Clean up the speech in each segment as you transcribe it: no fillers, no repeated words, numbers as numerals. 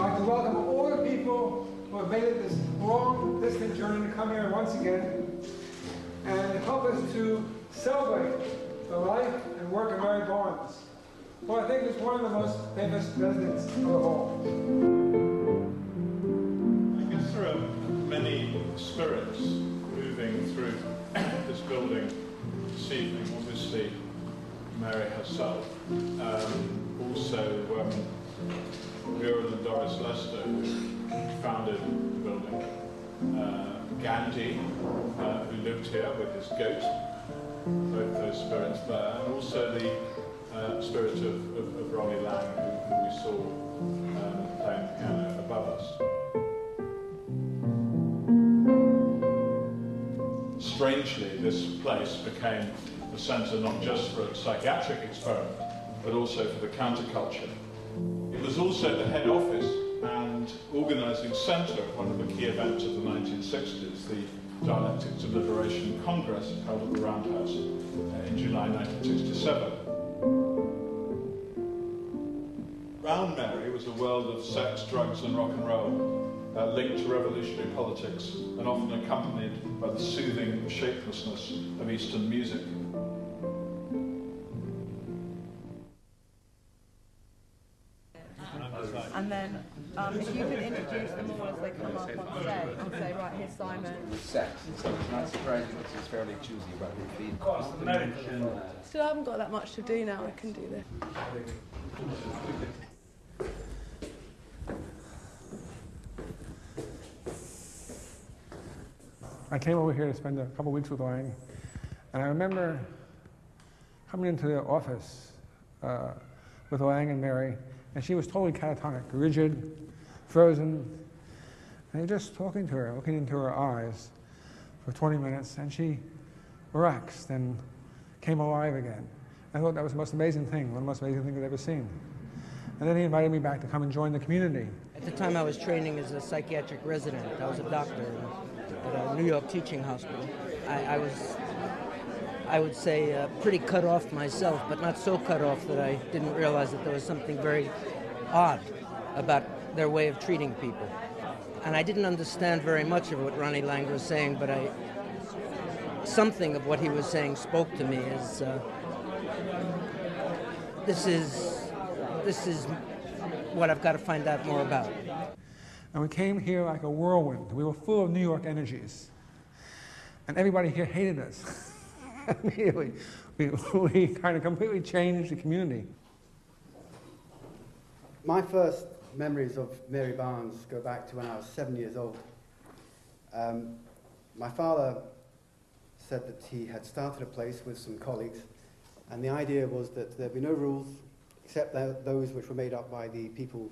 like to welcome all the people who have made it this long, distant journey to come here once again and help us to celebrate the life and work of Mary Barnes, who I think is one of the most famous residents of the hall. I guess there are many spirits moving through this building this evening. Obviously, Mary herself. Also, Muriel and Doris Lester, who founded the building. Gandhi, who lived here with his goat. Both those spirits there. And also the spirit of Ronnie Lang, who we saw playing the piano above us. Strangely, this place became the centre not just for a psychiatric experiment, but also for the counterculture. It was also the head office and organising centre of one of the key events of the 1960s, the Dialectics of Liberation Congress held at the Roundhouse in July 1967. Around Mary was a world of sex, drugs and rock and roll, linked to revolutionary politics and often accompanied by the soothing shapelessness of Eastern music. And then if you could introduce them all as they come up on stage and say, right, here's Simon. Sex. So it's not surprising that she's fairly choosy about her feet. Still haven't got that much to do now, I can do this. I came over here to spend a couple weeks with Lang, and I remember coming into the office with Lang and Mary, and she was totally catatonic, rigid, frozen, and you're just talking to her, looking into her eyes for 20 minutes, and she relaxed and came alive again. I thought that was the most amazing thing, one of the most amazing things I've ever seen. And then he invited me back to come and join the community. At the time I was training as a psychiatric resident. I was a doctor at a New York teaching hospital. I would say pretty cut off myself, but not so cut off that I didn't realize that there was something very odd about their way of treating people. And I didn't understand very much of what Ronnie Lang was saying, but something of what he was saying spoke to me as this is what I've got to find out more about. And we came here like a whirlwind. We were full of New York energies. And everybody here hated us. Immediately, we kind of completely changed the community. My first memories of Mary Barnes go back to when I was 7 years old. My father said that he had started a place with some colleagues, and the idea was that there'd be no rules except those which were made up by the people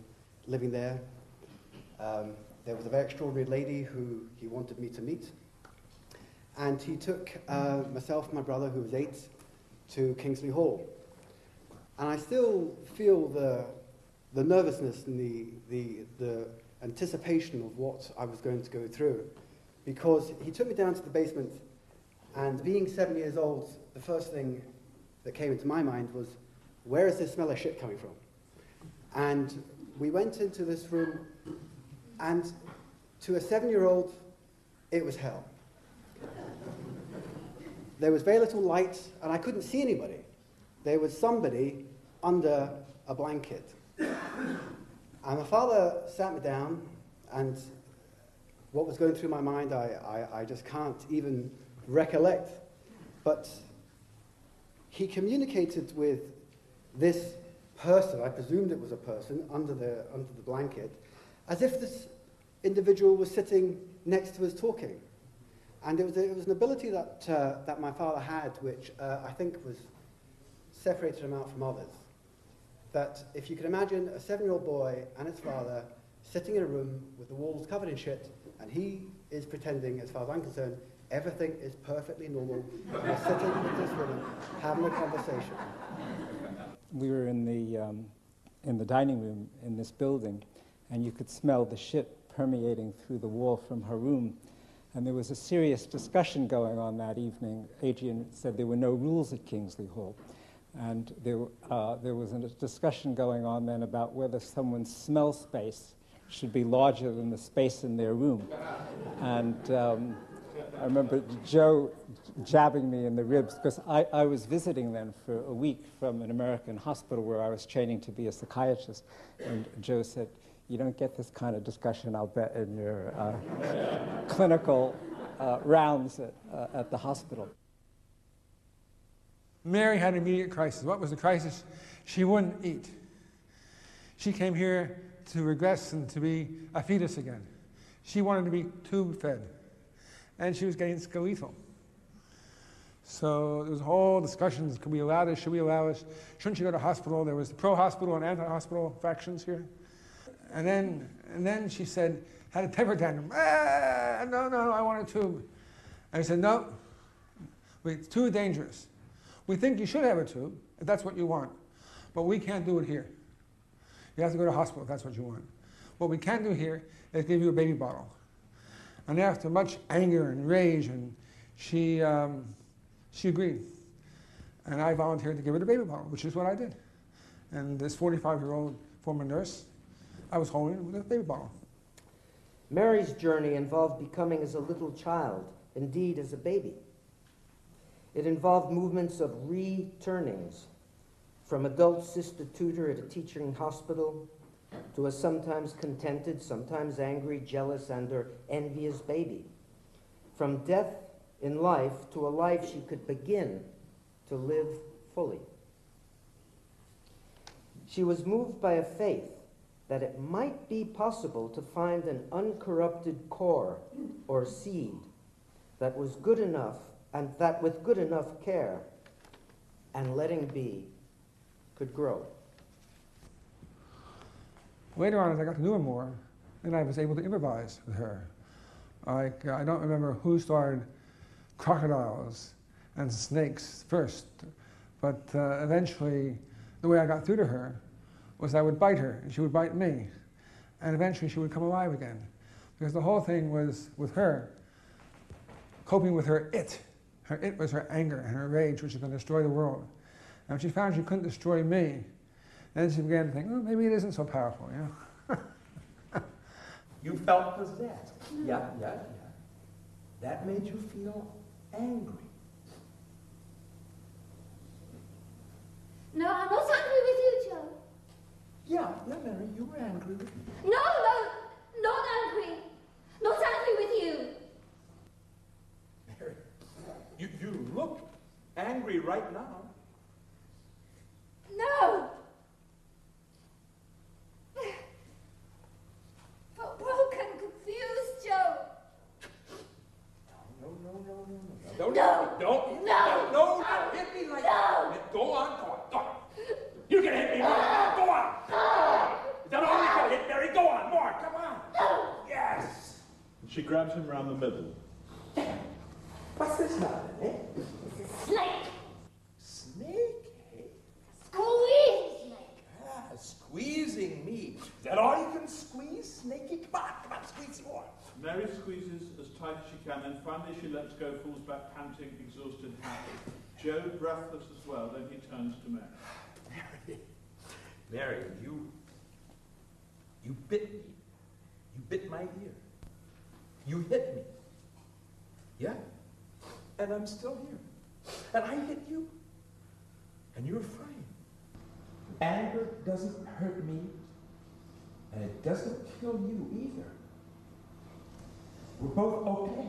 living there. There was a very extraordinary lady who he wanted me to meet. And he took myself and my brother, who was 8, to Kingsley Hall. And I still feel the nervousness and the anticipation of what I was going to go through, because he took me down to the basement, and being 7 years old, the first thing that came into my mind was, where is this smell of shit coming from? And we went into this room, and to a 7-year-old, it was hell. There was very little light, and I couldn't see anybody. There was somebody under a blanket. And my father sat me down, and what was going through my mind, I just can't even recollect. But he communicated with this person, I presumed it was a person, under the blanket, as if this individual was sitting next to us talking. And it was an ability that my father had, which I think was separated him out from others. That if you can imagine a 7-year-old boy and his father sitting in a room with the walls covered in shit, and he is pretending, as far as I'm concerned, everything is perfectly normal. We're sitting with this woman, having a conversation. We were in the dining room in this building, and you could smell the shit permeating through the wall from her room. And there was a serious discussion going on that evening. Adrian said there were no rules at Kingsley Hall. And there was a discussion going on then about whether someone's smell space should be larger than the space in their room. And I remember Joe jabbing me in the ribs because I was visiting then for a week from an American hospital where I was training to be a psychiatrist. And Joe said, "You don't get this kind of discussion, I'll bet, in your clinical rounds at the hospital." Mary had an immediate crisis. What was the crisis? She wouldn't eat. She came here to regress and to be a fetus again. She wanted to be tube-fed. And she was getting skeletal. So there was whole discussions, could we allow this, should we allow this, shouldn't she go to hospital? There was the pro-hospital and anti-hospital factions here. And then she said, had a temper tantrum, no, I want a tube. And I said, no, it's too dangerous. We think you should have a tube, if that's what you want, but we can't do it here. You have to go to hospital if that's what you want. What we can do here is give you a baby bottle. And after much anger and rage, and she agreed. And I volunteered to give her the baby bottle, which is what I did. And this 45-year-old former nurse, I was holding her with a baby bottle. Mary's journey involved becoming as a little child, indeed as a baby. It involved movements of returnings, from adult sister tutor at a teaching hospital to a sometimes contented, sometimes angry, jealous, and/or envious baby. From death in life to a life she could begin to live fully. She was moved by a faith that it might be possible to find an uncorrupted core or seed that was good enough, and that with good enough care and letting be could grow. Later on, as I got to know her more, then I was able to improvise with her. I don't remember who started crocodiles and snakes first, but eventually the way I got through to her was I would bite her, and she would bite me, and eventually she would come alive again. Because the whole thing was with her, coping with her it. Her it was her anger and her rage, which was going to destroy the world. And when she found she couldn't destroy me, then she began to think, well, maybe it isn't so powerful, you know? You felt possessed. Yeah. That made you feel angry. No, I'm not angry with you, Joe. Yeah, Mary, you were angry with me. No, not angry. Not angry with you. Mary, you look angry right now. No. But broken, confused, Joe. No. No. Hit me like No. that. Go on. You can hit me more. Go on. Is that all you can hit, Mary? Go on, more. Come on. No. Yes. She grabs him round the middle. What's this now, eh? It's a snake. Snake, eh? Squeeze snake. Squeezing me. Is that all you can squeeze, Snakey? Come on, squeeze more. Mary squeezes as tight as she can, and finally she lets go, falls back panting, exhausted, happy. Joe breathless as well, then he turns to Mary. Mary, you bit me. You bit my ear. You hit me. Yeah? And I'm still here. And I hit you. And you're fine. Anger doesn't hurt me. And it doesn't kill you either. We're both okay.